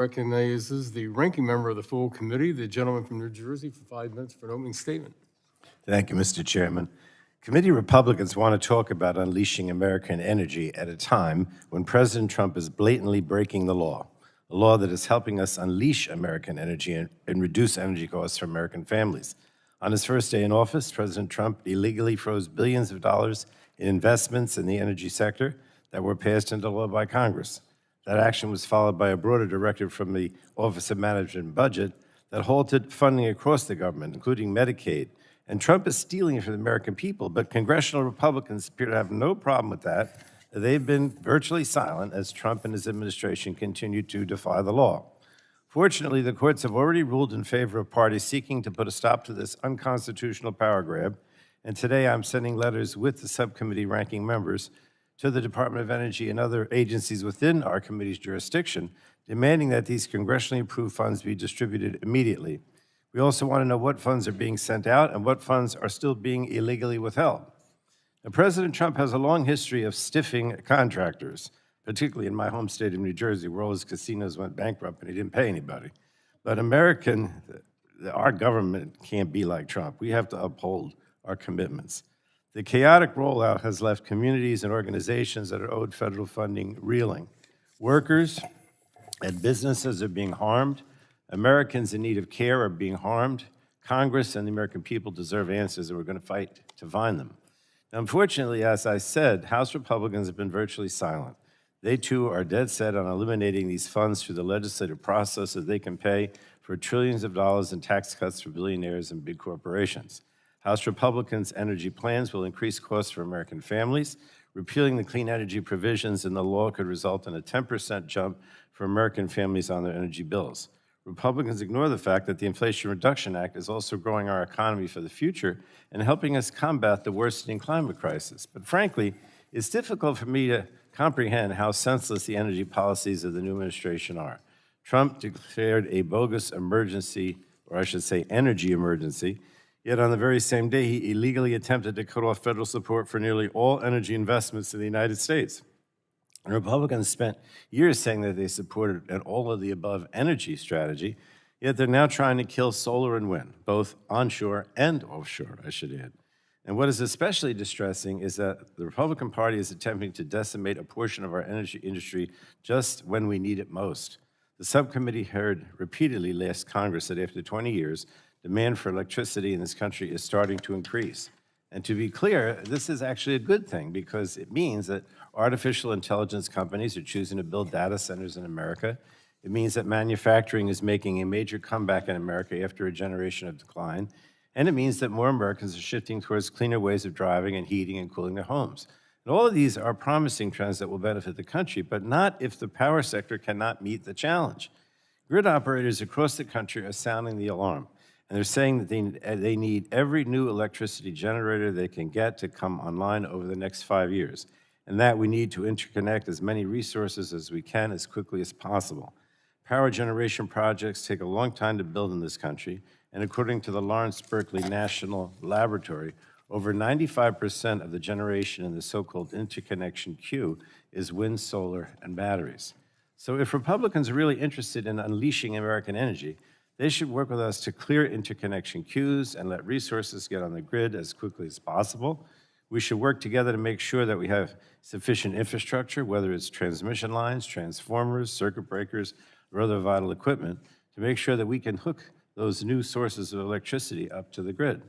Recognizes the ranking member of the full committee, the gentleman from New Jersey, for 5 minutes for an opening statement. Thank you, Mr. Chairman. Committee Republicans want to talk about unleashing American energy at a time when President Trump is blatantly breaking the law, a law that is helping us unleash American energy and reduce energy costs for American families. On his first day in office, President Trump illegally froze billions of dollars in investments in the energy sector that were passed into law by Congress. That action was followed by a broader directive from the Office of Management and Budget that halted funding across the government, including Medicaid. And Trump is stealing it from the American people, but congressional Republicans appear to have no problem with that. They've been virtually silent as Trump and his administration continue to defy the law. Fortunately, the courts have already ruled in favor of parties seeking to put a stop to this unconstitutional power grab, and today I'm sending letters with the subcommittee ranking members to the Department of Energy and other agencies within our committee's jurisdiction, demanding that these congressionally approved funds be distributed immediately. We also want to know what funds are being sent out and what funds are still being illegally withheld. Now, President Trump has a long history of stiffing contractors, particularly in my home state of New Jersey, where all his casinos went bankrupt and he didn't pay anybody. But our government can't be like Trump. We have to uphold our commitments. The chaotic rollout has left communities and organizations that are owed federal funding reeling. Workers and businesses are being harmed. Americans in need of care are being harmed. Congress and the American people deserve answers, and we're going to fight to find them. Now, unfortunately, as I said, House Republicans have been virtually silent. They, too, are dead set on eliminating these funds through the legislative process so they can pay for trillions of dollars in tax cuts for billionaires and big corporations. House Republicans' energy plans will increase costs for American families. Repealing the clean energy provisions in the law could result in a 10% jump for American families on their energy bills. Republicans ignore the fact that the Inflation Reduction Act is also growing our economy for the future and helping us combat the worsening climate crisis. But frankly, it's difficult for me to comprehend how senseless the energy policies of the new administration are. Trump declared a bogus emergency, or I should say energy emergency, yet on the very same day, he illegally attempted to cut off federal support for nearly all energy investments in the United States. And Republicans spent years saying that they supported an all-of-the-above energy strategy, yet they're now trying to kill solar and wind, both onshore and offshore, I should add. And what is especially distressing is that the Republican Party is attempting to decimate a portion of our energy industry just when we need it most. The subcommittee heard repeatedly last Congress that after 20 years, demand for electricity in this country is starting to increase. And to be clear, this is actually a good thing because it means that artificial intelligence companies are choosing to build data centers in America. It means that manufacturing is making a major comeback in America after a generation of decline. And it means that more Americans are shifting towards cleaner ways of driving and heating and cooling their homes. And all of these are promising trends that will benefit the country, but not if the power sector cannot meet the challenge. Grid operators across the country are sounding the alarm. And they're saying that they need every new electricity generator they can get to come online over the next 5 years, and that we need to interconnect as many resources as we can as quickly as possible. Power generation projects take a long time to build in this country, and according to the Lawrence Berkeley National Laboratory, over 95% of the generation in the so-called interconnection queue is wind, solar, and batteries. So if Republicans are really interested in unleashing American energy, they should work with us to clear interconnection queues and let resources get on the grid as quickly as possible. We should work together to make sure that we have sufficient infrastructure, whether it's transmission lines, transformers, circuit breakers, or other vital equipment, to make sure that we can hook those new sources of electricity up to the grid.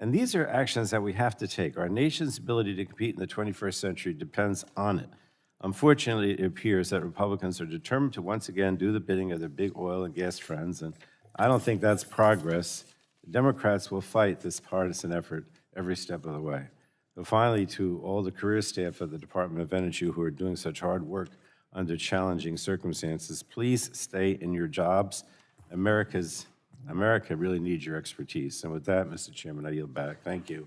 And these are actions that we have to take. Our nation's ability to compete in the 21st century depends on it. Unfortunately, it appears that Republicans are determined to once again do the bidding of their big oil and gas friends, and I don't think that's progress. The Democrats will fight this partisan effort every step of the way. So finally, to all the career staff of the Department of Energy who are doing such hard work under challenging circumstances, please stay in your jobs. America really needs your expertise. And with that, Mr. Chairman, I yield back. Thank you.